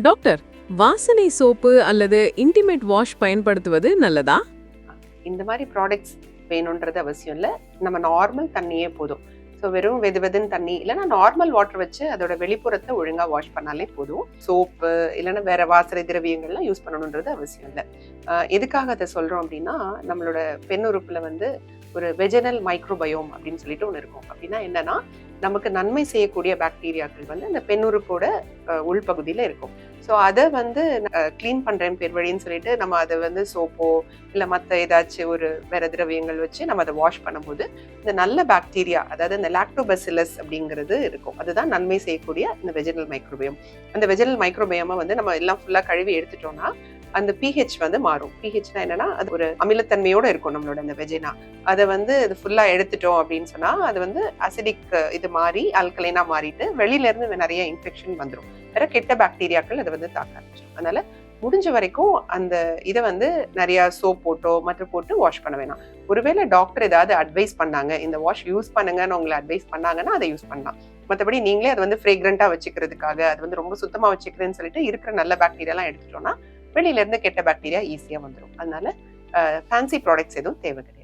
Doctor, வாசனை soap அல்லது intimate wash பயன்படுத்துவது நல்லதா? இந்த மாதிரி ப்ராடக்ட்ஸ் வேணுன்றது அவசியம் இல்லை. நம்ம நார்மல் தண்ணியே போதும். ஸோ வெறும் வெதுவெதுன்னு தண்ணி இல்லைன்னா நார்மல் வாட்டர் வச்சு அதோட வெளிப்புறத்தை ஒழுங்காக வாஷ் பண்ணாலே போதும். சோப்பு இல்லைன்னா வேற வாசனை திரவியங்கள்லாம் யூஸ் பண்ணணுன்றது அவசியம் இல்லை. எதுக்காக அதை சொல்கிறோம் அப்படின்னா, நம்மளோட பெண் உறுப்பில் ஒரு வெஜினல் மைக்ரோபயோம் அப்படின்னு சொல்லிட்டு ஒன்று இருக்கும். அப்படின்னா என்னன்னா, நமக்கு நன்மை செய்யக்கூடிய பாக்டீரியாக்கள் அந்த பெண்ணுறுப்போட உள்பகுதியில் இருக்கும். ஸோ அதை க்ளீன் பண்ணுறேன் பேர் வழின்னு சொல்லிட்டு நம்ம அதை சோப்போ இல்லை மற்ற ஏதாச்சும் ஒரு வேற திரவியங்கள் வச்சு நம்ம அதை வாஷ் பண்ணும்போது இந்த நல்ல பாக்டீரியா, அதாவது இந்த லாக்டோபசிலஸ் அப்படிங்கிறது இருக்கும். அதுதான் நன்மை செய்யக்கூடிய இந்த வெஜினல் மைக்ரோபயோம். அந்த வெஜினல் மைக்ரோபயோமை நம்ம எல்லாம் ஃபுல்லாக கழுவி எடுத்துட்டோம்னா அந்த பிஹெச் மாறும். பிஹெச்னா என்னன்னா, அது ஒரு அமிலத்தன்மையோட இருக்கும் நம்மளோட அந்த வெஜினா. அதை அது ஃபுல்லா எடுத்துட்டோம் அப்படின்னு சொன்னா அது அசிடிக் இது மாறி ஆல்கலைனா மாறிட்டு வெளியில இருந்து நிறைய இன்ஃபெக்ஷன் வந்துடும். வேற கெட்ட பாக்டீரியாக்கள் அதை தாக்க ஆரம்பிச்சிடும். அதனால முடிஞ்ச வரைக்கும் அந்த இதை நிறைய சோப் போட்டோ போட்டு வாஷ் பண்ண வேணாம். ஒருவேளை டாக்டர் ஏதாவது அட்வைஸ் பண்ணாங்க, இந்த வாஷ் யூஸ் பண்ணுங்கன்னு உங்களை அட்வைஸ் பண்ணாங்கன்னா அதை யூஸ் பண்ணலாம். மற்றபடி நீங்களே அது ஃப்ரேக்ரண்டா வச்சுக்கிறதுக்காக அது ரொம்ப சுத்தமா வச்சுக்கிறேன்னு சொல்லிட்டு இருக்கிற நல்ல பாக்டீரியா எல்லாம் எடுத்துட்டோம்னா வெளியில இருந்து கெட்ட பாக்டீரியா ஈஸியா வந்துடும். அதனால ஃபேன்சி ப்ராடக்ட்ஸ் எதுவும் தேவை கிடையாது.